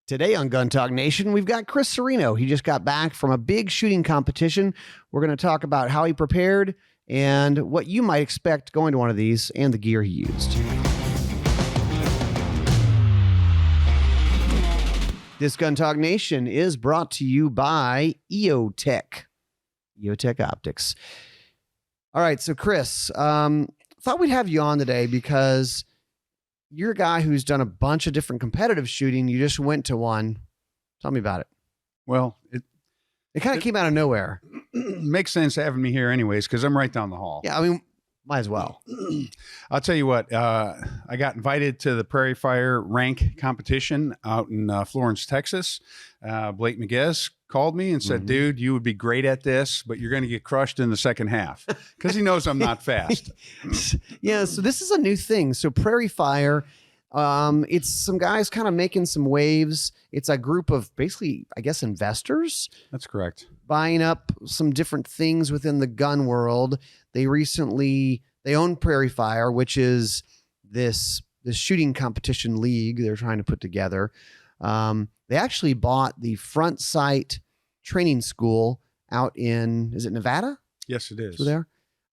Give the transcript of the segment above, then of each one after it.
Today on Gun Talk Nation, we've got Chris Cerino. He just got back from a big shooting competition. We're going to talk about how he prepared and what you might expect going to one of these and the gear he used. This Gun Talk Nation is brought to you by EOTech Optics. All right, so Chris, thought we'd have you on today because you're a guy who's done a bunch of different competitive shooting. You just went to one. Tell me about it. Well, it kind of came out of nowhere. Makes sense having me here anyways, because I'm right down the hall. Yeah, I mean, might as well. I'll tell you what, I got invited to the Prairie Fire rank competition out in Florence, Texas. Blake Miguez called me and said, dude, you would be great at this, but you're going to get crushed in the second half, because he knows I'm not fast. Yeah, so this is a new thing. So Prairie Fire, it's some guys kind of making some waves. It's a group of basically, I guess, investors. That's correct. Buying up some different things within the gun world. They own Prairie Fire, which is this shooting competition league they're trying to put together. They actually bought the Front Sight training school out in, is it Nevada? Yes, it is. So there.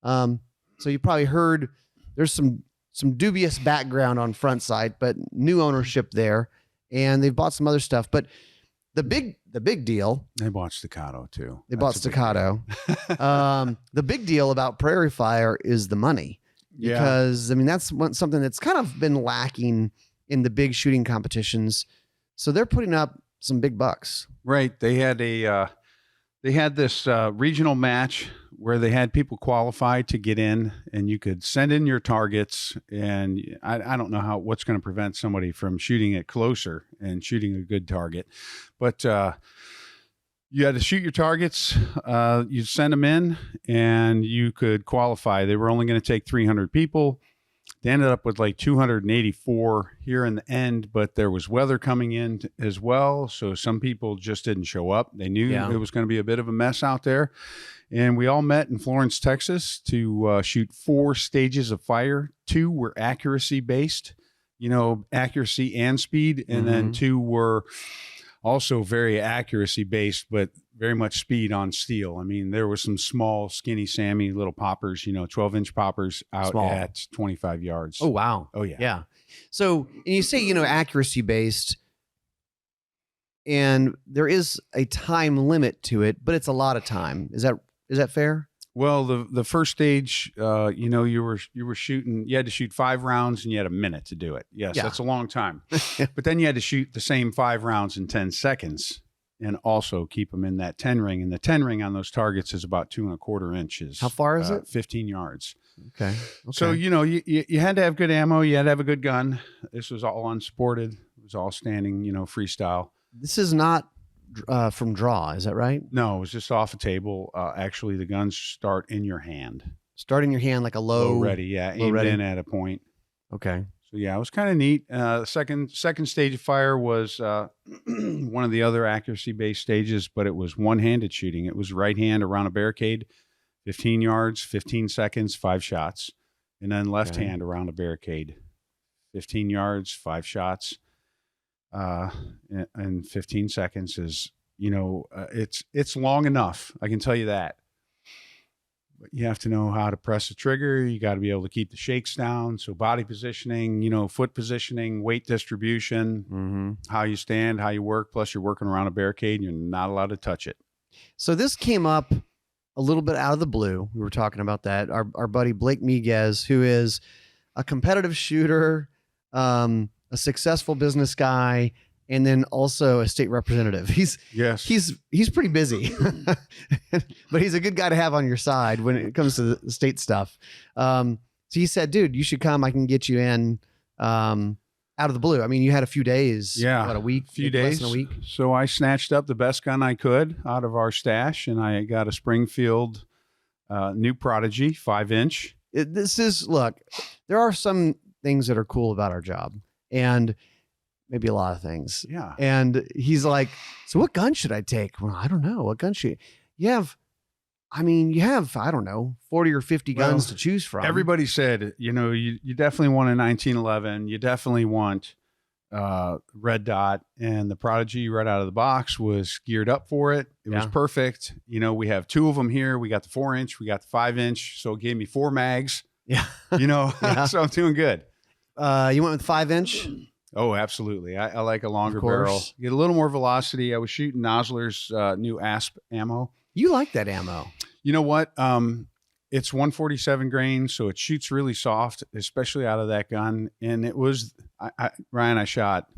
So you probably heard there's some dubious background on Front Sight, but new ownership there, and they've bought some other stuff. But the big deal. They bought Staccato too. They bought Staccato. The big deal about Prairie Fire is the money. Yeah. Because I mean, that's something that's kind of been lacking in the big shooting competitions. So they're putting up some big bucks. Right. They had this regional match where they had people qualified to get in, and you could send in your targets. And I don't know what's going to prevent somebody from shooting it closer and shooting a good target, but you had to shoot your targets. You send them in, and you could qualify. They were only going to take 300 people. They ended up with like 284 here in the end, but there was weather coming in as well. So some people just didn't show up. They knew it was going to be a bit of a mess out there. And we all met in Florence, Texas to shoot 4 stages of fire. 2 were accuracy based, accuracy and speed. And then 2 were also very accuracy based, but very much speed on steel. I mean, there was some small, skinny Sammy little poppers, 12-inch poppers out at 25 yards. Oh, wow. Oh, yeah. Yeah. So, and you say, accuracy based, and there is a time limit to it, but it's a lot of time. Is that fair? Well, the first stage, you were shooting. You had to shoot 5 rounds, and you had a minute to do it. Yes, that's a long time. But then you had to shoot the same 5 rounds in 10 seconds, and also keep them in that 10 ring. And the 10 ring on those targets is about 2¼ inches. How far is it? 15 yards. Okay. So you had to have good ammo. You had to have a good gun. This was all unsupported. It was all standing, freestyle. This is not from draw, is that right? No, it was just off a table. Actually, the guns start in your hand. Start in your hand like a low ready, yeah, low aimed ready. in at a point. Okay. So yeah, it was kind of neat. Second stage of fire was one of the other accuracy based stages, but it was one-handed shooting. It was right hand around a barricade, 15 yards, 15 seconds, 5 shots, and then left hand around a barricade, 15 yards, 5 shots. And 15 seconds is, it's long enough. I can tell you that. But you have to know how to press the trigger. You got to be able to keep the shakes down. So body positioning, foot positioning, weight distribution, how you stand, how you work. Plus you're working around a barricade and you're not allowed to touch it. So this came up a little bit out of the blue. We were talking about that. Our buddy Blake Miguez, who is a competitive shooter, a successful business guy, and then also a state representative. He's pretty busy, but he's a good guy to have on your side when it comes to the state stuff. So he said, dude, you should come. I can get you in out of the blue. I mean, you had a few days, a week, less than a week. So I snatched up the best gun I could out of our stash, and I got a Springfield New Prodigy 5-inch. Look, there are some things that are cool about our job, and maybe a lot of things. Yeah. And he's like, so what gun should I take? Well, I don't know. What gun should you have? I don't know, 40 or 50 guns to choose from. Everybody said, you definitely want a 1911. You definitely want red dot, and the Prodigy right out of the box was geared up for it. It was Yeah. perfect. You know, we have 2 of them here. We got the 4-inch, we got the 5-inch. So it gave me 4 mags, Yeah. you know, Yeah. so I'm doing good. You went with 5-inch? Oh, absolutely. I like a longer Of course. barrel. Get a little more velocity. I was shooting Nosler's new ASP ammo. You like that ammo. You know what? It's 147 grain, so it shoots really soft, especially out of that gun. And it was, Ryan, I shot.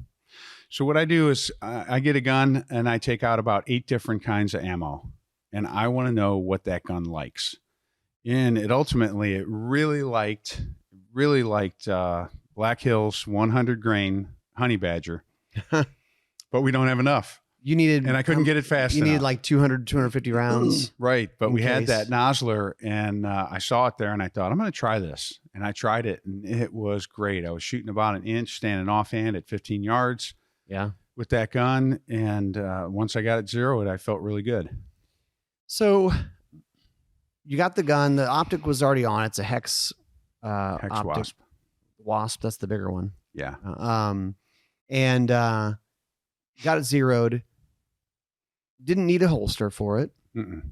So what I do is I get a gun and I take out about 8 different kinds of ammo, and I want to know what that gun likes. And it really liked Black Hills 100 grain Honey Badger, but we don't have enough. You needed, And I couldn't get it fast you enough. needed like 200, 250 rounds. Right. But in we had case. that Nosler, and I saw it there and I thought, I'm going to try this. And I tried it, and it was great. I was shooting about an inch, standing offhand at 15 yards Yeah. with that gun. And once I got it zeroed, I felt really good. So you got the gun. The optic was already on. It's a hex, Hex optic. Wasp. Wasp. That's the bigger one. Yeah. And got it zeroed. Didn't need a holster for it. Mm-mm.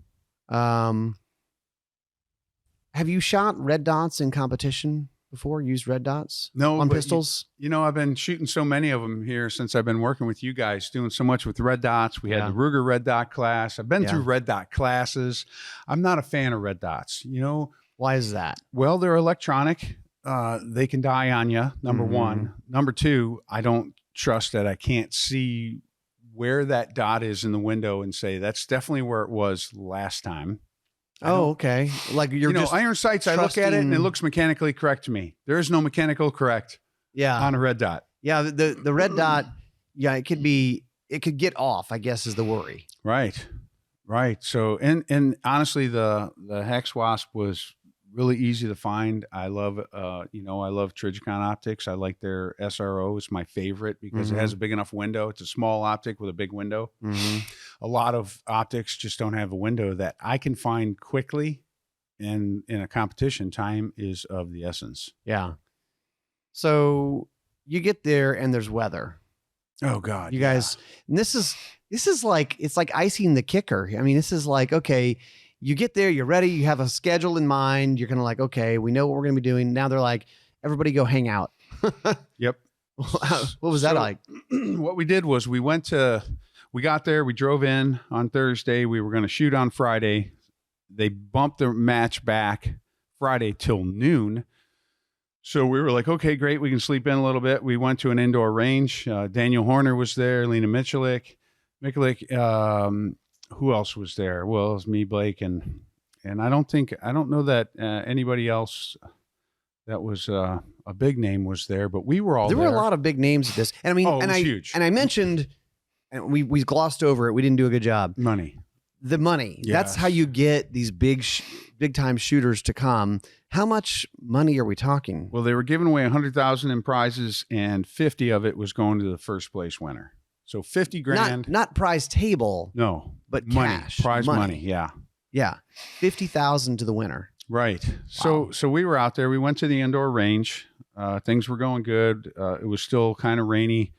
Have you shot red dots in competition before? Used red dots No, on but pistols? You know, I've been shooting so many of them here since I've been working with you guys, doing so much with red dots. We had Yeah. the Ruger red dot class. I've been Yeah. through red dot classes. I'm not a fan of red dots. You know, Why is that? well, they're electronic. They can die on you, number Mhm. one. Number two, I don't trust that I can't see where that dot is in the window and say, that's definitely where it was last time. Oh, okay. Like you're You know, just iron sights, I look at it and it trusting- looks mechanically correct to me. There is no mechanical correct yeah. on a red dot. Yeah, the red dot, yeah, it could get off, I guess is the worry. Right. Right. So, and honestly, the Hex Wasp was really easy to find. I love, I love Trijicon optics. I like their SRO is my favorite because it has a big enough window. It's a small optic with a big window. Mm-hmm. A lot of optics just don't have a window that I can find quickly. And in a competition, time is of the essence. Yeah. So you get there and there's weather. Oh God. You guys, and this is like, it's like icing the kicker. I mean, this is like, okay, you get there, you're ready, you have a schedule in mind. You're going to like, okay, we know what we're going to be doing. Now they're like, everybody go hang out. Yep. What was that So, like? What we did was we got there, we drove in on Thursday. We were going to shoot on Friday. They bumped the match back Friday till noon. So we were like, okay, great. We can sleep in a little bit. We went to an indoor range. Daniel Horner was there, Lena Mikulik. Who else was there? Well, it was me, Blake, and I don't know that anybody else that was a big name was there, but we were all there. There were a lot of big names at this. And I mean, Oh, it was huge. And I mentioned, and we glossed over it. We didn't do a good job. Money. The money. That's Yes. how you get these big time shooters to come. How much money are we talking? Well, they were giving away 100,000 in prizes, and 50 of it was going to the first place winner. So 50 grand. Not prize table, No, but money, cash. prize money. Yeah. Yeah. 50,000 to the winner. Right. Wow. So we were out there. We went to the indoor range. Things were going good. It was still kind of rainy,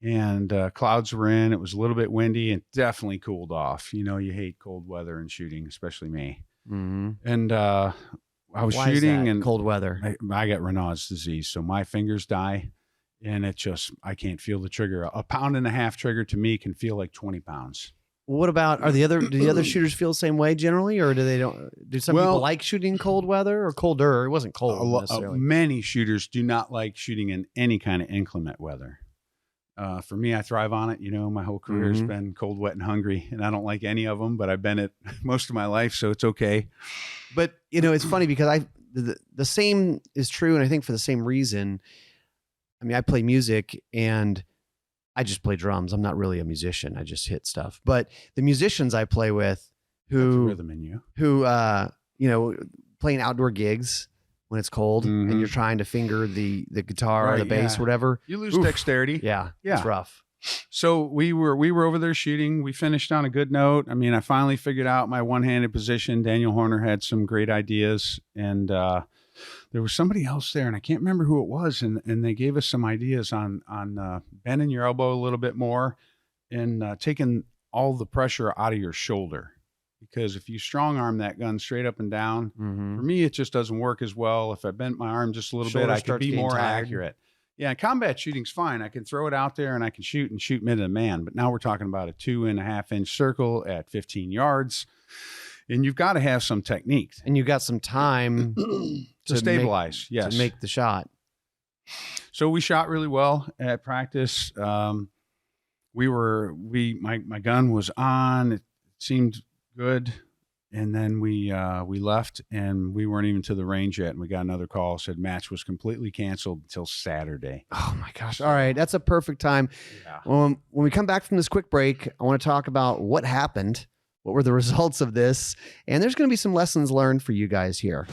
and clouds were in. It was a little bit windy and definitely cooled off. You know, you hate cold weather and shooting, especially me. Mm-hmm. And I was Why is shooting, that? and Cold weather. I got Raynaud's disease, so my fingers die, and I can't feel the trigger. A 1.5 pound trigger to me can feel like 20 pounds. What about do the other shooters feel the same way generally, or do some people like shooting cold weather or colder? It wasn't cold necessarily. Many shooters do not like shooting in any kind of inclement weather. For me, I thrive on it. You know, my whole career has been cold, wet, and hungry, and I don't like any of them, but I've been it most of my life, so it's okay. But you know, it's funny because the same is true, and I think for the same reason. I mean, I play music and I just play drums. I'm not really a musician. I just hit stuff. But the musicians I play with Got the rhythm in you. who playing outdoor gigs when it's cold and you're trying to finger the guitar or the bass, whatever. You lose dexterity. Yeah. Yeah. It's rough. So we were over there shooting. We finished on a good note. I mean, I finally figured out my one-handed position. Daniel Horner had some great ideas, and there was somebody else there, and I can't remember who it was, and they gave us some ideas on bending your elbow a little bit more and taking all the pressure out of your shoulder. Because if you strong arm that gun straight up and down, for me, it just doesn't work as well. If I bent my arm just a little bit, I could be more accurate. Yeah, combat shooting's fine. I can throw it out there and I can shoot mid a man. But now we're talking about a 2.5-inch circle at 15 yards. And you've got to have some technique. And you got some time to stabilize, to make the shot. So we shot really well at practice. My gun was on. It seemed good. And then we left, and we weren't even to the range yet. And we got another call, said match was completely canceled until Saturday. Oh my gosh. All right. That's a perfect time. Yeah. When we come back from this quick break, I want to talk about what happened. What were the results of this? And there's going to be some lessons learned for you guys here.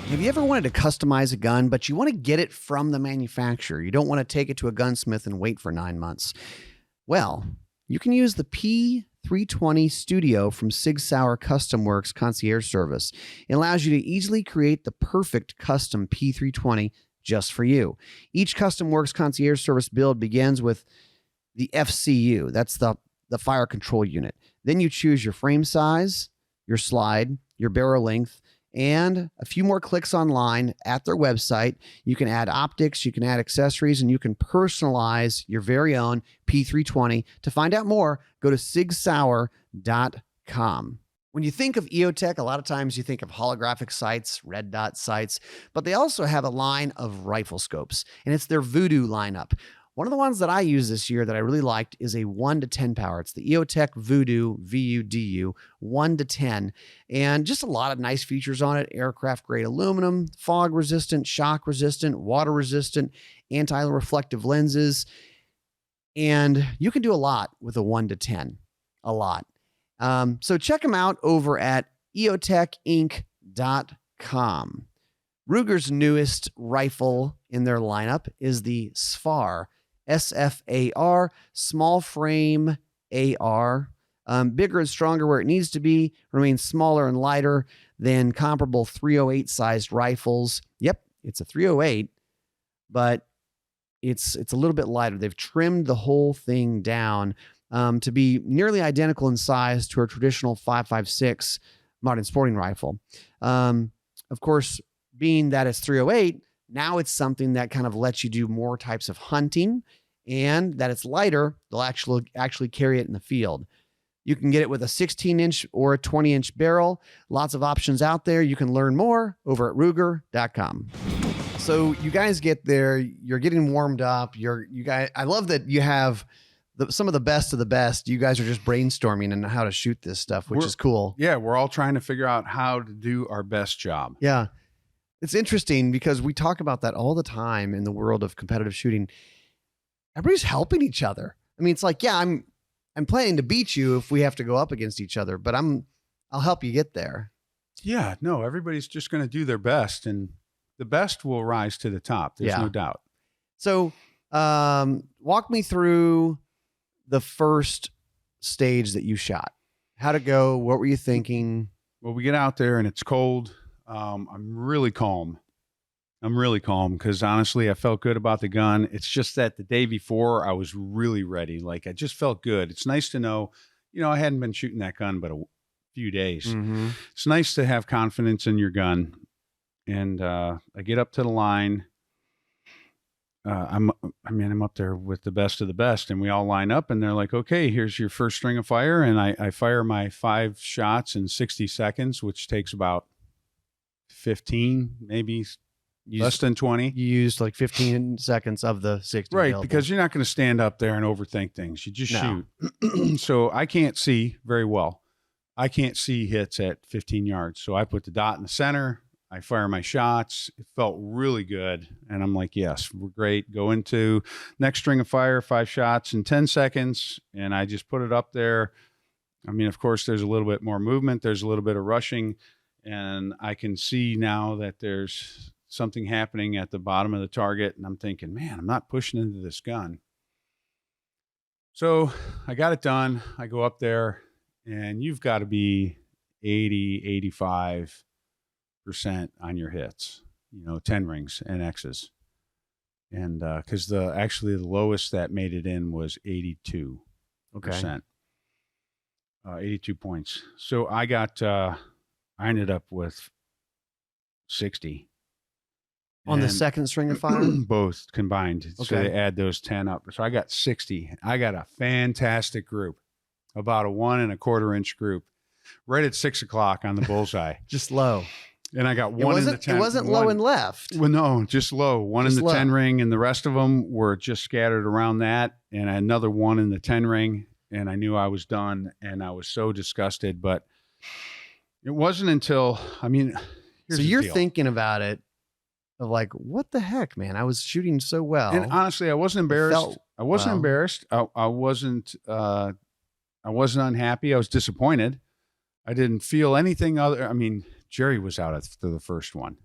Have you ever wanted to customize a gun, but you want to get it from the manufacturer? You don't want to take it to a gunsmith and wait for 9 months. Well, you can use the P320 Studio from Sig Sauer Custom Works Concierge Service. It allows you to easily create the perfect custom P320 just for you. Each Custom Works Concierge Service build begins with the FCU. That's the fire control unit. Then you choose your frame size, your slide, your barrel length, and a few more clicks online at their website. You can add optics, you can add accessories, and you can personalize your very own P320. To find out more, go to sigsauer.com. When you think of EOTech, a lot of times you think of holographic sights, red dot sights, but they also have a line of rifle scopes, and it's their Voodoo lineup. One of the ones that I used this year that I really liked is a 1 to 10 power. It's the EOTech Voodoo, VUDU, 1 to 10. And just a lot of nice features on it. Aircraft grade aluminum, fog resistant, shock resistant, water resistant, anti-reflective lenses. And you can do a lot with a 1 to 10. A lot. So check them out over at eotechinc.com. Ruger's newest rifle in their lineup is the SFAR. SFAR, small frame AR, bigger and stronger where it needs to be, remains smaller and lighter than comparable 308 sized rifles. Yep, it's a 308, but it's a little bit lighter. They've trimmed the whole thing down to be nearly identical in size to a traditional 5.56 modern sporting rifle. Of course, being that it's 308, now it's something that kind of lets you do more types of hunting, and that it's lighter. They'll actually carry it in the field. You can get it with a 16-inch or a 20-inch barrel. Lots of options out there. You can learn more over at Ruger.com. So you guys get there. You're getting warmed up. You guys. I love that you have some of the best of the best. You guys are just brainstorming on how to shoot this stuff, which is cool. Yeah, we're all trying to figure out how to do our best job. Yeah. It's interesting because we talk about that all the time in the world of competitive shooting. Everybody's helping each other. I mean, it's like, yeah, I'm planning to beat you if we have to go up against each other, but I'll help you get there. Yeah, no, everybody's just going to do their best, and the best will rise to the top. There's no doubt. So, walk me through the first stage that you shot. How'd it go? What were you thinking? Well, we get out there and it's cold. I'm really calm. Because honestly, I felt good about the gun. It's just that the day before I was really ready. Like I just felt good. It's nice to know, I hadn't been shooting that gun but a few days. Mm-hmm. It's nice to have confidence in your gun. And I get up to the line. I'm up there with the best of the best, and we all line up, and they're like, okay, here's your first string of fire. And I fire my 5 shots in 60 seconds, which takes about 15, maybe less than 20. You used like 15 seconds of the 60. Right, available. Because you're not going to stand up there and overthink things. You just shoot. So I can't see very well. I can't see hits at 15 yards. So I put the dot in the center. I fire my shots. It felt really good. And I'm like, yes, we're great. Go into next string of fire, 5 shots in 10 seconds. And I just put it up there. I mean, of course, there's a little bit more movement. There's a little bit of rushing. And I can see now that there's something happening at the bottom of the target. And I'm thinking, man, I'm not pushing into this gun. So I got it done. I go up there, and you've got to be 80, 85% on your hits. 10 rings and X's. And because actually the lowest that made it in was 82%. Okay. 82 points. So I ended up with 60. On the second string of fire? Both combined. Okay. So they add those 10 up. So I got 60. I got a fantastic group, about a 1 1/4 inch group, right at 6 o'clock on the bullseye. Just low. And I got one in the 10. It wasn't low and left. Well, no, just low. One Just in the low. 10 ring, and the rest of them were just scattered around that, and another one in the 10 ring. And I knew I was done, and I was so disgusted. But it wasn't until, here's So the you're deal. thinking about it of like, what the heck, man? I was shooting so well. And honestly, I wasn't embarrassed. I wasn't well. embarrassed. I wasn't unhappy. I was disappointed. I didn't feel anything other. Jerry was out after the first one.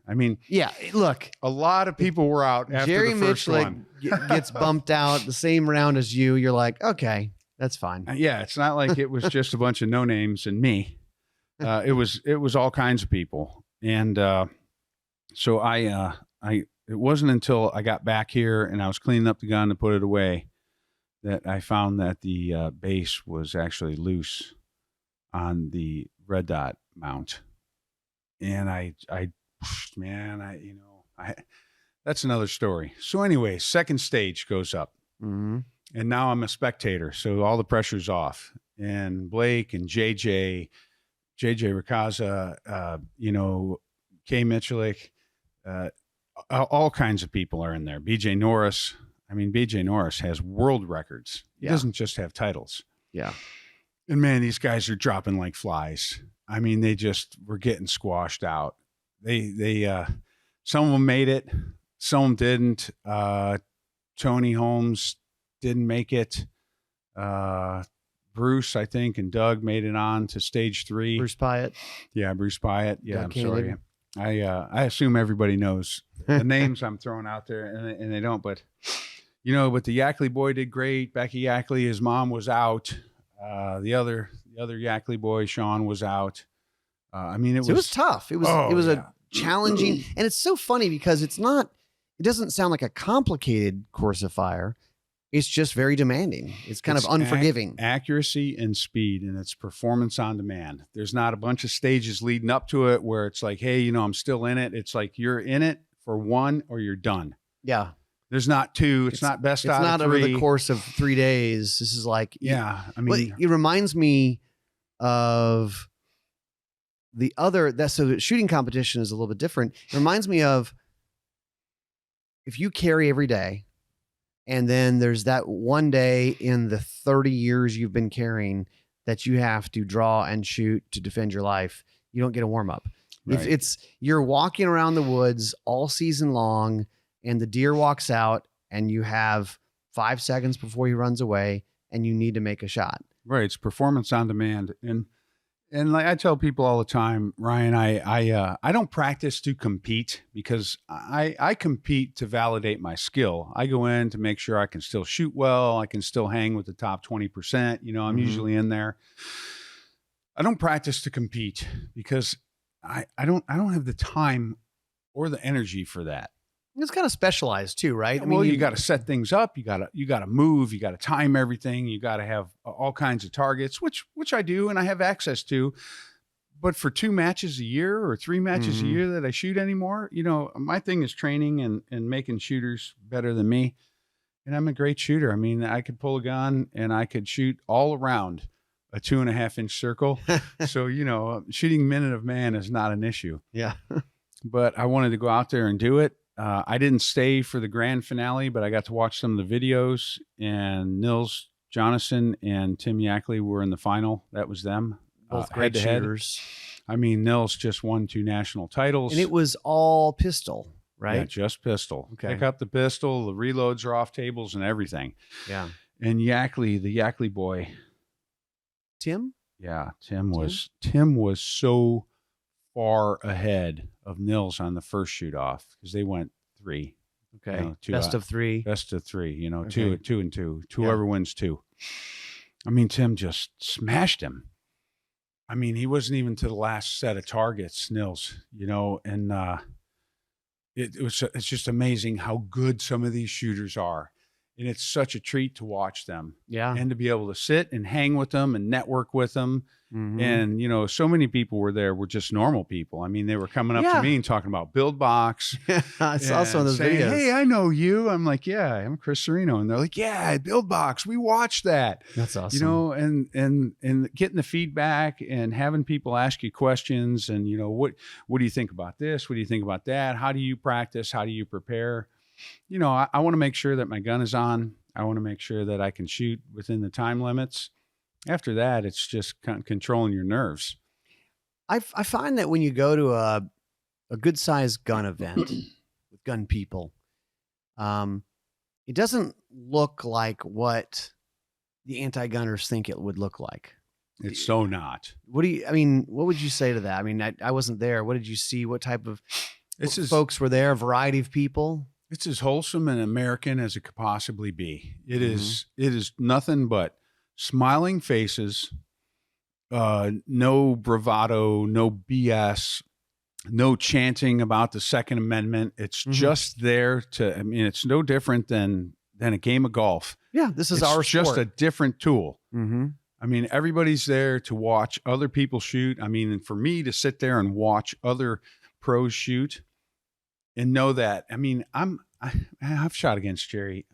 Yeah, look, a lot of people were out after Jerry the first Mitchell one. gets bumped out the same round as you. You're like, okay, that's fine. Yeah, it's not like it was just a bunch of no names and me. It was all kinds of people, and so it wasn't until I got back here and I was cleaning up the gun to put it away that I found that the base was actually loose on the red dot mount. And that's another story. So anyway, second stage goes up, Mm-hmm. and now I'm a spectator. So all the pressure's off, and Blake and JJ Ricazza, Kay Michalik, all kinds of people are in there. BJ Norris. BJ Norris has world records. He doesn't just have titles. Yeah. And man, these guys are dropping like flies. They just were getting squashed out. They some of them made it, some of them didn't. Tony Holmes didn't make it. Bruce, I think, and Doug made it on to stage 3. Bruce Pyatt. Yeah, Bruce Pyatt. Yeah, Doug I'm sorry. I assume everybody knows the names I'm throwing out there, and they don't. But but the Yackley boy did great. Becky Yackley, his mom was out. The other Yackley boy, Sean, was out. It was tough. It was a challenging, and it's so funny because it doesn't sound like a complicated course of fire. It's just very demanding. It's kind of unforgiving. Accuracy and speed, and it's performance on demand. There's not a bunch of stages leading up to it where it's like, hey, I'm still in it. It's like you're in it for 1 or you're done. Yeah. There's not 2. It's not best out of 3. It's not over the course of 3 days. This is like, it reminds me of so the shooting competition is a little bit different. It reminds me of if you carry every day and then there's that one day in the 30 years you've been carrying that you have to draw and shoot to defend your life, you don't get a warm up. Right. If you're walking around the woods all season long and the deer walks out and you have 5 seconds before he runs away and you need to make a shot. Right. It's performance on demand. And like I tell people all the time, Ryan, I don't practice to compete because I compete to validate my skill. I go in to make sure I can still shoot well. I can still hang with the top 20%. I'm usually in there. I don't practice to compete because I don't have the time or the energy for that. It's kind of specialized too, right? You got to set things up. You got to move. You got to time everything. You got to have all kinds of targets, which I do and I have access to. But for 2 matches a year or 3 matches a year that I shoot anymore, my thing is training and making shooters better than me. And I'm a great shooter. I could pull a gun and I could shoot all around a 2.5-inch circle. So, shooting minute of man is not an issue. Yeah. But I wanted to go out there and do it. I didn't stay for the grand finale, but I got to watch some of the videos, and Nils Jonasson and Tim Yackley were in the final. That was them. Both great shooters. Nils just won 2 national titles. And it was all pistol, right? Yeah, just pistol. Okay. Pick up the pistol. The reloads are off tables and everything. Yeah. And Yackley, the Yackley boy. Tim? Yeah, Tim was so far ahead of Nils on the first shoot off because they went 3. Okay. Best of 3. Best of 3. Okay. 2 and 2. Whoever wins 2. Tim just smashed him. He wasn't even to the last set of targets, Nils. And it's just amazing how good some of these shooters are. And it's such a treat to watch them Yeah. and to be able to sit and hang with them and network with them. Mhm. And, you know, so many people were there were just normal people. I mean, they were coming up Yeah. to me and talking about Build Box. I saw some of and those saying, videos. Hey, I know you. I'm like, yeah, I'm Chris Cerino. And they're like, yeah, Build Box. We watched that. That's awesome. You know, and getting the feedback and having people ask you questions and, you know, what do you think about this? What do you think about that? How do you practice? How do you prepare? You know, I want to make sure that my gun is on. I want to make sure that I can shoot within the time limits. After that, it's just controlling your nerves. I find that when you go to a good sized gun event with gun people, it doesn't look like what the anti-gunners think it would look like. It's so not. What would you say to that? I mean, I wasn't there. What did you see? What type of folks were there? A variety of people? It's as wholesome and American as it could possibly be. It is nothing but smiling faces, no bravado, no BS, no chanting about the Second Amendment. It's just there to, I mean, it's no different than a game of golf. Yeah, this is our sport. Just a different tool. Mm-hmm. I mean, everybody's there to watch other people shoot. I mean, and for me to sit there and watch other pros shoot and know that, I mean, I've shot against Jerry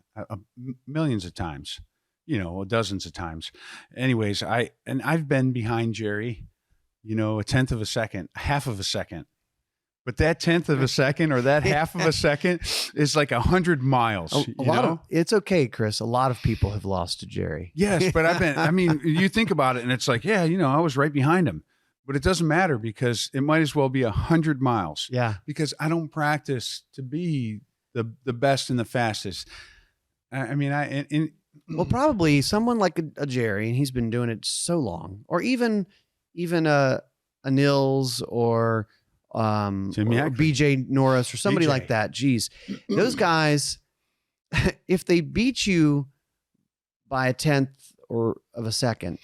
millions of times, you know, dozens of times. Anyways, I've been behind Jerry, you know, a tenth of a second, half of a second. But that tenth of a second or that half of a second is like 100 miles. It's okay, Chris. A lot of people have lost to Jerry. Yes, but I mean, you think about it and it's like, yeah, you know, I was right behind him. But it doesn't matter because it might as well be 100 miles. Yeah. Because I don't practice to be the best and the fastest. I mean, well, probably someone like a Jerry, and he's been doing it so long, or even a Nils or BJ Norris or somebody like that. Geez, those guys, if they beat you by a tenth or of a second,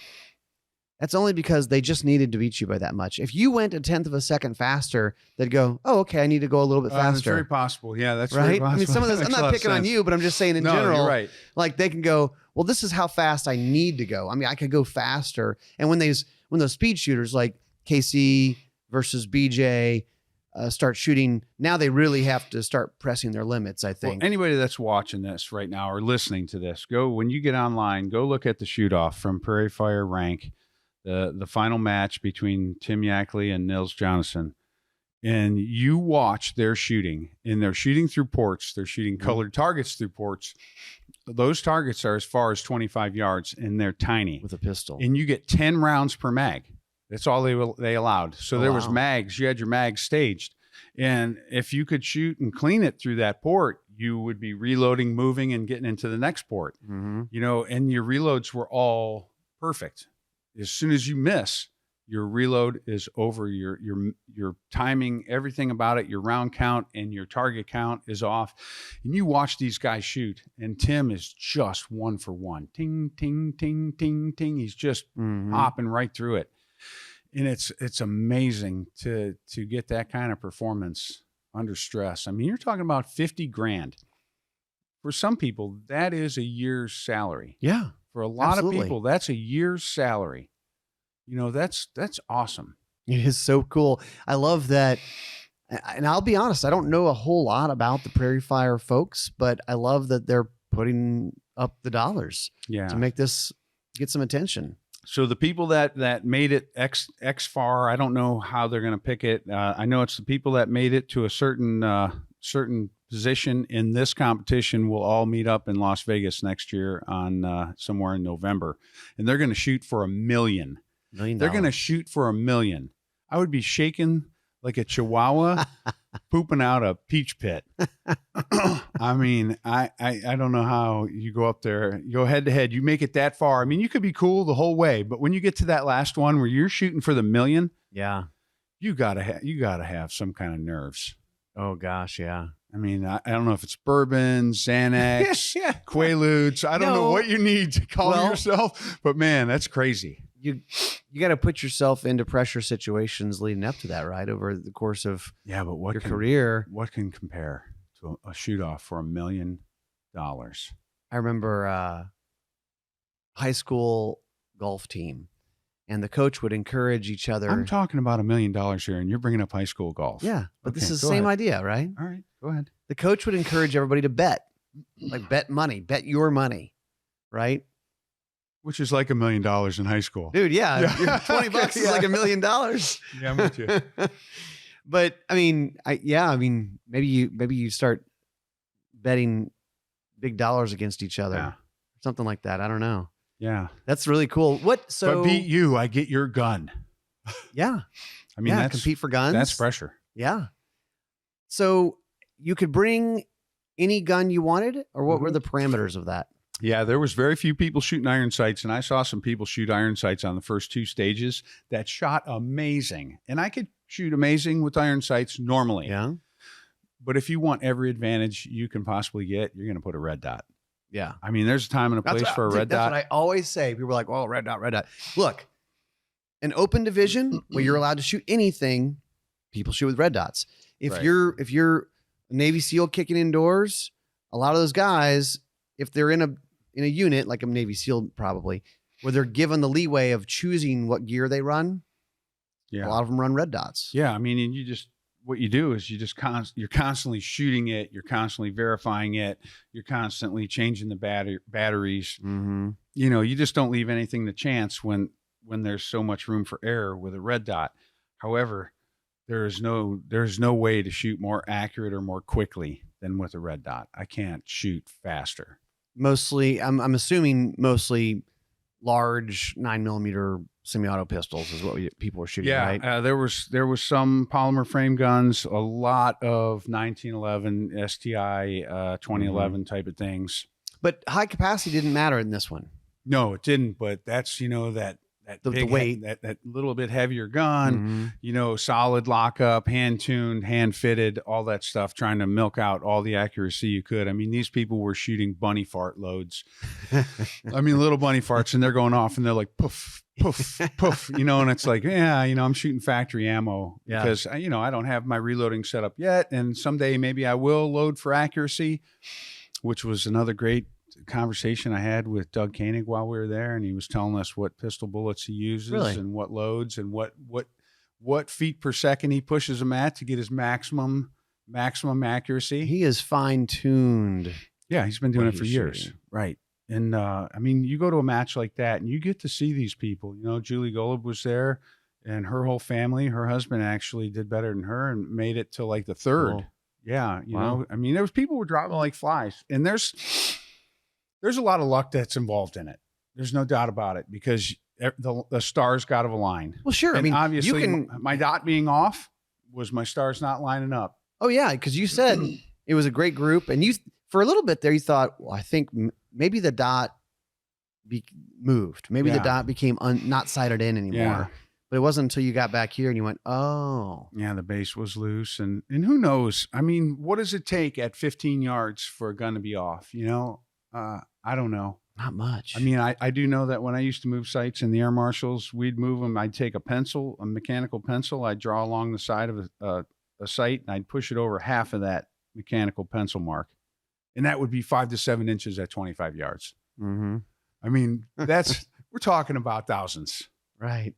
that's only because they just needed to beat you by that much. If you went a tenth of a second faster, they'd go, oh, okay, I need to go a little bit faster. That's very possible. Yeah, that's right. Very possible. I mean, some of those, I'm not picking on you, but I'm just saying in general, you're right. Like they can go, well, this is how fast I need to go. I mean, I could go faster. And when those speed shooters like KC versus BJ start shooting, now they really have to start pressing their limits, I think. Well, anybody that's watching this right now or listening to this, when you get online, go look at the shoot off from Prairie Fire Rank. The final match between Tim Yackley and Nils Jonasson, and you watch their shooting, and they're shooting through ports. They're shooting colored targets through ports. Those targets are as far as 25 yards, and they're tiny. With a pistol. And you get 10 rounds per mag. That's all they allowed. So there was mags. You had your mags staged. And if you could shoot and clean it through that port, you would be reloading, moving, and getting into the next port. Mm-hmm. You know, and your reloads were all perfect. As soon as you miss, your reload is over. Your timing, everything about it, your round count and your target count is off. And you watch these guys shoot, and Tim is just one for one. Ting, ting, ting, ting, ting. He's just hopping right through it. And it's amazing to get that kind of performance under stress. I mean, you're talking about 50 grand. For some people, that is a year's salary. Yeah. For a lot of people, that's a year's salary. You know, that's awesome. It is so cool. I love that. And I'll be honest, I don't know a whole lot about the Prairie Fire folks, but I love that they're putting up the dollars to make this get some attention. So the people that made it X far, I don't know how they're going to pick it. I know it's the people that made it to a certain position in this competition will all meet up in Las Vegas next year on somewhere in November, and they're going to shoot for $1 million. They're going to shoot for $1 million. I would be shaking like a chihuahua pooping out a peach pit. I mean, I don't know how you go up there, you go head to head, you make it that far. I mean, you could be cool the whole way, but when you get to that last one where you're shooting for the $1 million, yeah, you gotta have some kind of nerves. Oh gosh, yeah. I mean, I don't know if it's bourbon, Xanax, Quaaludes. I don't know what you need to calm yourself, but man, that's crazy. you got to put yourself into pressure situations leading up to that, right? Over the course of Yeah, but your career. What can compare to a shoot off for $1 million? I remember high school golf team, and the coach would encourage each other. I'm talking about $1 million here, and you're bringing up high school golf. Yeah, but Okay, this is the go same ahead. idea, right? All right, go ahead. The coach would encourage everybody to bet, like bet money, bet your money, right? Which is like $1 million in high school. Dude, yeah, Yeah. $20 is like $1 million. Yeah, I'm with you. But I mean, maybe you start betting big dollars against each other, Yeah. something like that. I don't know. Yeah. That's really cool. What? So If I beat you, I get your gun. yeah, I mean, that's compete for guns. That's pressure. Yeah. So you could bring any gun you wanted, or what were the parameters of that? Yeah, there was very few people shooting iron sights, and I saw some people shoot iron sights on the first 2 stages that shot amazing. And I could shoot amazing with iron sights normally. Yeah. But if you want every advantage you can possibly get, you're going to put a red dot. Yeah. I mean, there's a time and a place for a red That's dot. what I always say. People are like, "Oh, red dot, red dot." Look, an open division where you're allowed to shoot anything, people shoot with red dots. If Right. you're a Navy SEAL kicking indoors, a lot of those guys, if they're in a unit like a Navy SEAL probably, where they're given the leeway of choosing what gear they run, Yeah. a lot of them run red dots. Yeah, I mean, and what you do is you're constantly shooting it, you're constantly verifying it, you're constantly changing the batteries. Mm-hmm. You know, you just don't leave anything to chance when there's so much room for error with a red dot. However, there's no way to shoot more accurate or more quickly than with a red dot. I can't shoot faster. Mostly, I'm assuming mostly large 9mm semi-auto pistols is what people were shooting, right? There was some polymer frame guns, a lot of 1911 STI 2011 type of things. But high capacity didn't matter in this one. No, it didn't. But that's that The big weight. that little bit heavier gun. Solid lockup, hand tuned, hand fitted, all that stuff. Trying to milk out all the accuracy you could. I mean, these people were shooting bunny fart loads. I mean, little bunny farts, and they're going off, and they're like poof, poof, poof. And it's like, I'm shooting factory ammo because I don't have my reloading set up yet, and someday maybe I will load for accuracy, which was another great conversation I had with Doug Koenig while we were there, and he was telling us what pistol bullets he uses and what loads and what feet per second he pushes them at to get his maximum accuracy. He is fine-tuned. Yeah, he's been doing what it for he's years. shooting. Right. And I mean, you go to a match like that and you get to see these people. Julie Golub was there, and her whole family, her husband actually did better than her and made it to like the third. Cool. Yeah, Wow. I mean, there was people were dropping like flies, and there's a lot of luck that's involved in it. There's no doubt about it, because the stars got to align. Well, sure. And I mean, obviously, you can. my dot being off was my stars not lining up. Oh yeah, because you said it was a great group, and you for a little bit there you thought, well, I think maybe the dot moved. Maybe the Yeah. dot became not sighted in anymore. Yeah. But it wasn't until you got back here and you went, oh. Yeah, the base was loose, and who knows? I mean, what does it take at 15 yards for a gun to be off? I don't know. Not much. I mean, I do know that when I used to move sights in the air marshals, we'd move them. I'd take a mechanical pencil. I'd draw along the side of a sight, and I'd push it over half of that mechanical pencil mark. And that would be 5 to 7 inches at 25 yards. Mm-hmm. I mean, we're talking about thousands. Right.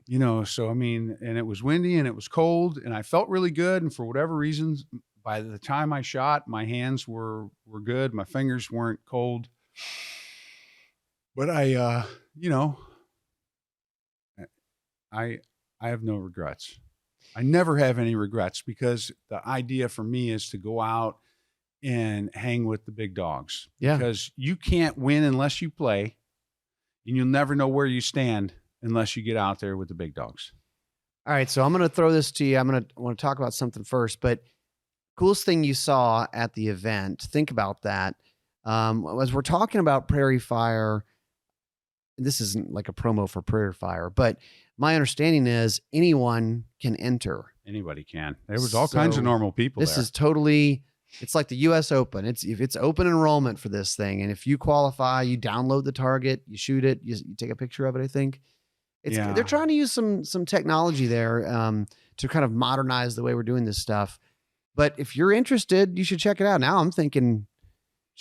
So I mean, and it was windy and it was cold, and I felt really good. And for whatever reasons, by the time I shot, my hands were good. My fingers weren't cold. But I have no regrets. I never have any regrets, because the idea for me is to go out and hang with the big dogs. Yeah. Because you can't win unless you play, and you'll never know where you stand unless you get out there with the big dogs. All right, so I'm going to throw this to you. I want to talk about something first, but coolest thing you saw at the event, think about that. As we're talking about Prairie Fire, this isn't like a promo for Prairie Fire, but my understanding is anyone can enter. Anybody can. There was all kinds of normal people This there. is totally, it's like the US Open. It's open enrollment for this thing. And if you qualify, you download the target, you shoot it, you take a picture of it, I think. They're trying to use some technology there to kind of modernize the way we're doing this stuff. But if you're interested, you should check it out. Now I'm thinking,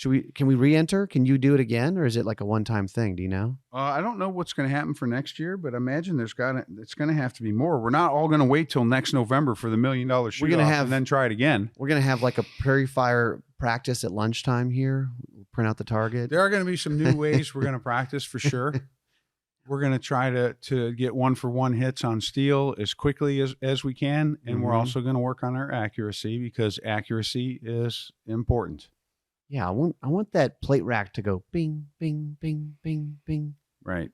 can we re-enter? Can you do it again? Or is it like a one-time thing? Do you know? I don't know what's going to happen for next year, but I imagine it's going to have to be more. We're not all going to wait till next November for the $1 million shoot off and then try it again. We're going to have like a prairie fire practice at lunchtime here. We'll print out the target. There are going to be some new ways we're going to practice for sure. We're going to try to get 1-for-1 hits on steel as quickly as we can. And we're also going to work on our accuracy because accuracy is important. Yeah, I want that plate rack to go bing, bing, bing, bing, bing. Right.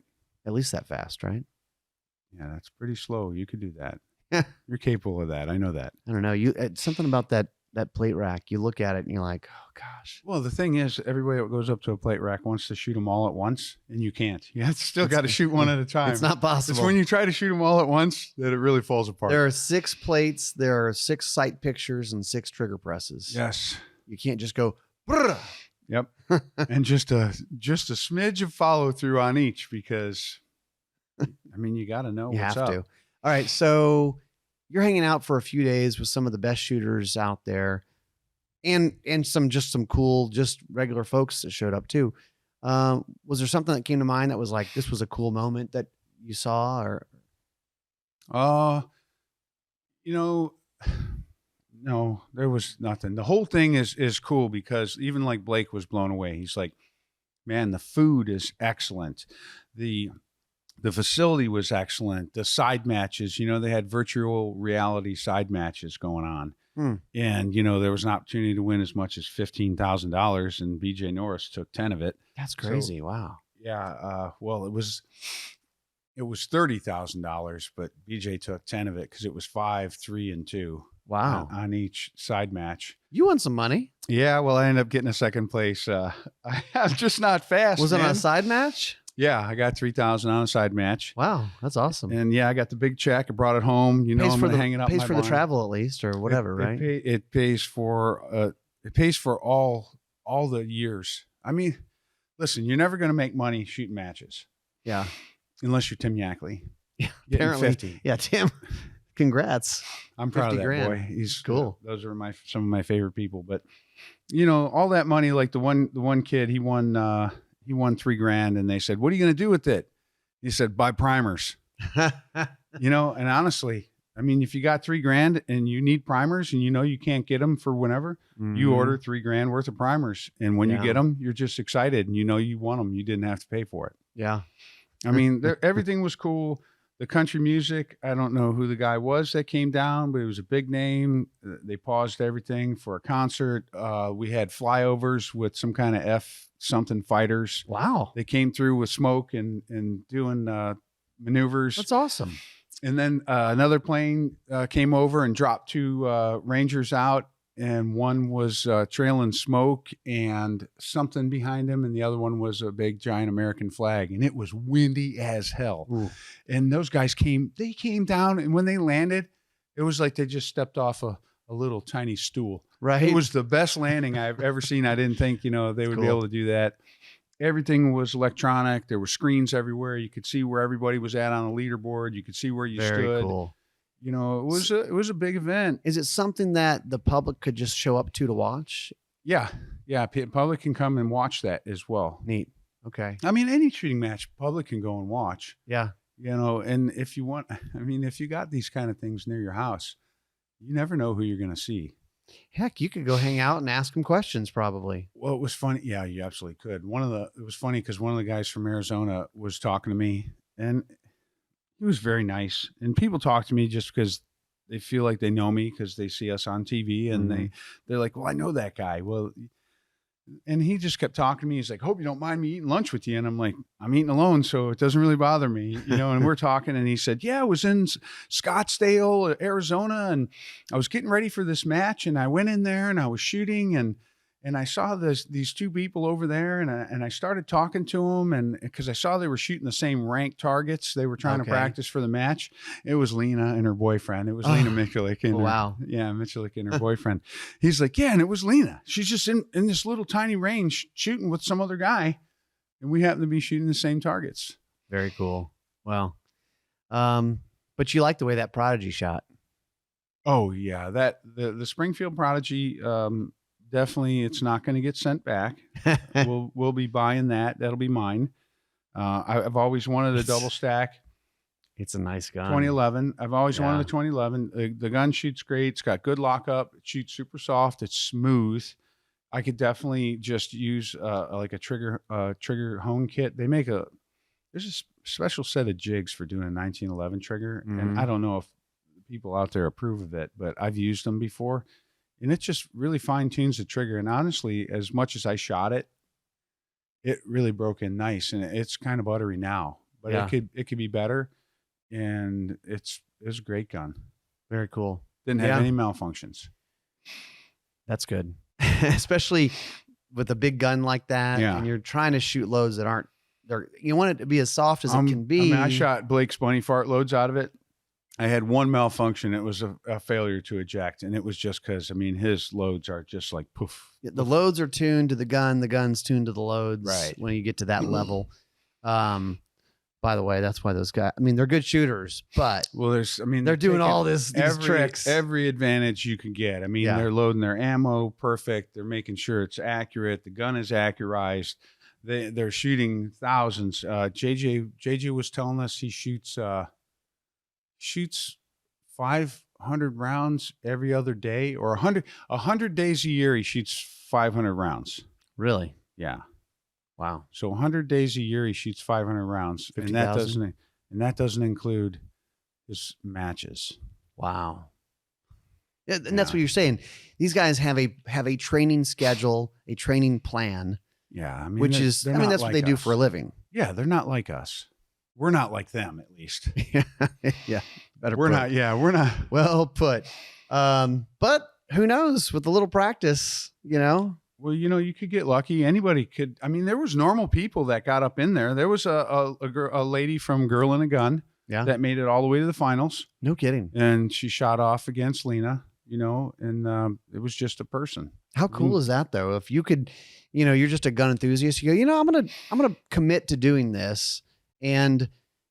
At least that fast, right? Yeah, that's pretty slow. You could do that. You're capable of that. I know that. I don't know. Something about that plate rack. You look at it and you're like, oh gosh. Well, the thing is, everybody that goes up to a plate rack wants to shoot them all at once, and you can't. You still got to shoot one at a time. It's not possible. It's when you try to shoot them all at once that it really falls apart. There are 6 plates. There are 6 sight pictures and 6 trigger presses. Yes. You can't just go. Brr. Yep. And just a smidge of follow through on each because, I mean, you got to know what's up. You have to. All right. So you're hanging out for a few days with some of the best shooters out there and some cool, just regular folks that showed up too. Was there something that came to mind that was like, this was a cool moment that you saw or? No, there was nothing. The whole thing is cool because even like Blake was blown away. He's like, man, the food is excellent. The facility was excellent. The side matches, they had virtual reality side matches going on. And, there was an opportunity to win as much as $15,000 and BJ Norris took 10 of it. That's crazy. So, wow. Yeah. Well, it was $30,000, but BJ took 10 of it because it was 5, 3, and 2. Wow. On each side match. You won some money. Yeah. Well, I ended up getting a second place. I'm just not fast. Was it on a side match? Yeah. I got 3,000 on a side match. Wow. That's awesome. And yeah, I got the big check. I brought it home. I'm going to hang it up. Pays for the travel at least or whatever, right? It pays for all the years. I mean, listen, you're never going to make money shooting matches. Yeah. Unless you're Tim Yackley. Yeah. Apparently. 50. Yeah. Tim. Congrats. I'm proud of that grand. boy. He's cool. Those are some of my favorite people. But all that money, like the one kid, he won $3,000 and they said, what are you going to do with it? He said, buy primers. And honestly, I mean, if you got $3,000 and you need primers and you can't get them for whenever, you order $3,000 worth of primers. And when you get them, you're just excited and you want them. You didn't have to pay for it. Yeah. I mean, everything was cool. The country music, I don't know who the guy was that came down, but it was a big name. They paused everything for a concert. We had flyovers with some kind of F-something fighters. Wow. They came through with smoke and doing maneuvers. That's awesome. And then another plane came over and dropped 2 Rangers out. And one was trailing smoke and something behind him. And the other one was a big, giant American flag. And it was windy as hell. Ooh. And those guys came down. And when they landed, it was like they just stepped off a little tiny stool. Right. It was the best landing I've ever seen. I didn't think, they would be able to do that. Everything was electronic. There were screens everywhere. You could see where everybody was at on the leaderboard. You could see where you stood. Very cool. It was a big event. Is it something that the public could just show up to watch? Yeah. Public can come and watch that as well. Neat. Okay. I mean, any shooting match, public can go and watch. Yeah. And if you want, if you got these kind of things near your house, you never know who you're going to see. Heck, you could go hang out and ask them questions probably. Well, it was funny. Yeah, you absolutely could. It was funny because one of the guys from Arizona was talking to me and he was very nice. And people talk to me just because they feel like they know me because they see us on TV and they're like, well, I know that guy. Well, and he just kept talking to me. He's like, hope you don't mind me eating lunch with you. And I'm like, I'm eating alone, so it doesn't really bother me, and we're talking and he said, yeah, I was in Scottsdale, Arizona. And I was getting ready for this match and I went in there and I was shooting and I saw these 2 people over there and I started talking to them and because I saw they were shooting the same ranked targets. They were trying to practice for the match. It was Lena and her boyfriend. It was Lena Mikulik. And Mikulik and her boyfriend. He's like, yeah, and it was Lena. She's just in this little tiny range shooting with some other guy. And we happen to be shooting the same targets. Very cool. Well, But you like the way that Prodigy shot. Oh yeah, that the Springfield Prodigy, definitely it's not going to get sent back. We'll be buying that. That'll be mine. I've always wanted a double stack. It's a nice gun. 2011. I've always wanted a 2011. The gun shoots great. It's got good lockup. It shoots super soft. It's smooth. I could definitely just use like a trigger hone kit. There's a special set of jigs for doing a 1911 trigger, and I don't know if people out there approve of it, but I've used them before, and it just really fine tunes the trigger. And honestly, as much as I shot it, it really broke in nice, and it's kind of buttery now, but it could be better. And it's a great gun. Very cool. Didn't have any malfunctions. That's good. Especially with a big gun like that. Yeah. And you're trying to shoot loads that aren't there. You want it to be as soft as it can be. I shot Blake's bunny fart loads out of it. I had one malfunction. It was a failure to eject. And it was just because, his loads are just like poof. The loads are tuned to the gun. The gun's tuned to the loads. Right. When you get to that level. By the way, that's why those guys, they're good shooters, but they're doing all these tricks. Every advantage you can get. They're loading their ammo perfect. They're making sure it's accurate. The gun is accurized. They're shooting thousands. JJ was telling us he shoots 500 rounds every other day, or 100 days a year. He shoots 500 rounds. Really? Yeah. Wow. So 100 days a year, he shoots 500 rounds. 50, and that doesn't include his matches. Wow. Yeah, and that's what you're saying. These guys have a training schedule, a training plan. Yeah. That's what they do for a living. Yeah. They're not like us. We're not like them, at least. Yeah. We're not. Well put. But who knows, with a little practice, Well, you could get lucky. Anybody could. There was normal people that got up in there. There was a lady from Girl in a Gun that made it all the way to the finals. No kidding. And she shot off against Lena, and it was just a person. How cool is that, though? If you could, you're just a gun enthusiast. You go, I'm gonna commit to doing this, and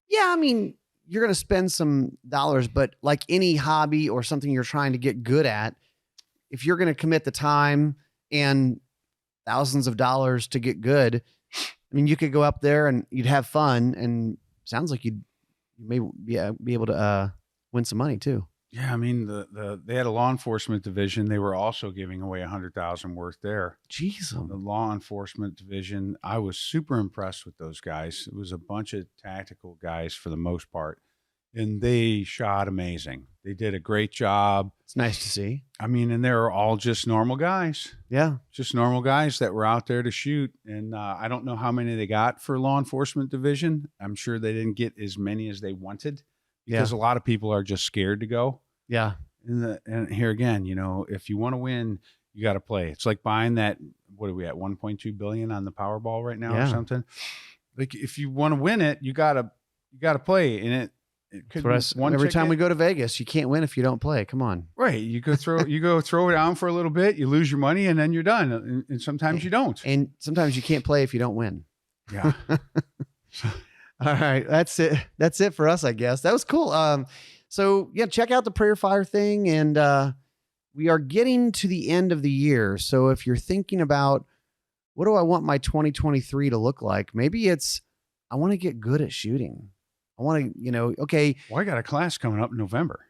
you're gonna spend some dollars, but like any hobby or something you're trying to get good at, if you're gonna commit the time and thousands of dollars to get good, you could go up there and you'd have fun, and sounds like you may be able to win some money too. Yeah, they had a law enforcement division. They were also giving away $100,000 worth there. Jeez, the law enforcement division. I was super impressed with those guys. It was a bunch of tactical guys for the most part, and they shot amazing. They did a great job. It's nice to see. And they were all just normal guys. Yeah. Just normal guys that were out there to shoot. And I don't know how many they got for law enforcement division. I'm sure they didn't get as many as they wanted, because a lot of people are just scared to go. Yeah. And here again, if you want to win, you got to play. It's like buying that, what are we at, 1.2 billion on the Powerball right now or something? Like, if you want to win it, you got to play. And it could every time we go to Vegas, you can't win if you don't play. Come on. Right. You go throw it down for a little bit, you lose your money, and then you're done. And sometimes you don't. And sometimes you can't play if you don't win. Yeah. All right. That's it. That's it for us, I guess. That was cool. So yeah, check out the Prayer Fire thing. And we are getting to the end of the year. So if you're thinking about, what do I want my 2023 to look like? Maybe it's, I want to get good at shooting. I want to, okay. Well, I got a class coming up in November.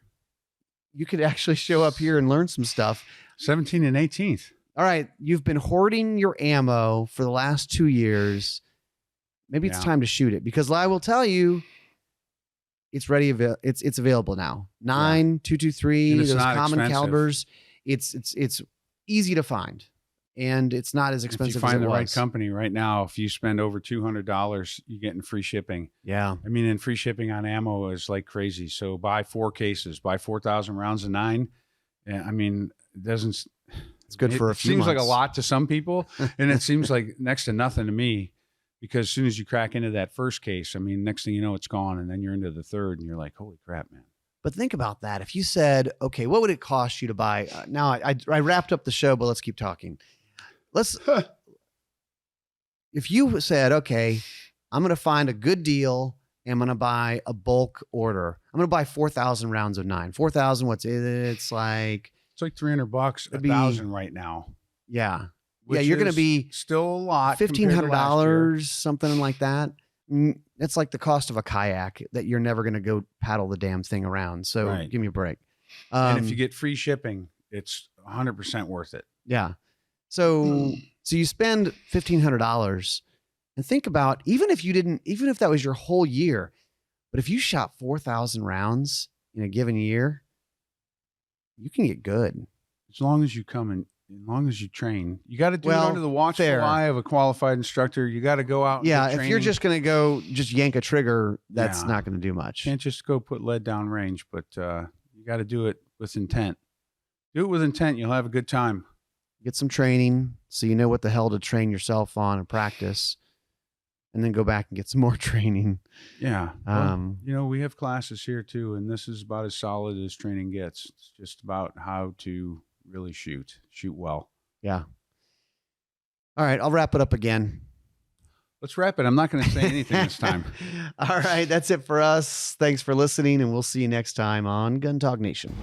You could actually show up here and learn some stuff. 17th and 18th. All right. You've been hoarding your ammo for the last 2 years. Maybe it's time to shoot it, because I will tell you, it's ready. It's available now. 9.223, those common calibers. It's easy to find, and it's not as expensive. If you find the right company right now, if you spend over $200, you're getting free shipping. Yeah. And free shipping on ammo is like crazy. So buy 4 cases, buy 4,000 rounds of 9. And it doesn't, it's good for a few seems months. Like a lot to some people, and it seems like next to nothing to me, because as soon as you crack into that first case, next thing you know, it's gone. And then you're into the third and you're like, holy crap, man. But think about that. If you said, okay, what would it cost you to buy? Now I wrapped up the show, but let's keep talking. If you said, okay, I'm going to find a good deal am going to buy a bulk order. I'm going to buy 4,000 rounds of 9. 4,000, what's it? It's like $300, It'd be- 1,000 right now. yeah. Which You're going to is be still a lot. compared to last year. $1,500, something like that. That's like the cost of a kayak that you're never going to go paddle the damn thing around. So Right. give me a break. And if you get free shipping, it's 100% worth it. Yeah. So you spend $1,500 and think about, even if that was your whole year, but if you shot 4,000 rounds in a given year, you can get good. As long as you come and as long as you train, you got to do Well, it under the watchful fair. eye of a qualified instructor. You got to go out. And Yeah. get If you're training. just going to go just yank a trigger, that's Yeah. not going to do much. Can't just go put lead down range, but you got to do it with intent. Do it with intent. You'll have a good time. Get some training so you know what the hell to train yourself on and practice, and then go back and get some more training. Yeah. Well, we have classes here too, and this is about as solid as training gets. It's just about how to really shoot well. Yeah. All right. I'll wrap it up again. Let's wrap it. I'm not going to say anything this time. All right. That's it for us. Thanks for listening, and we'll see you next time on Gun Talk Nation.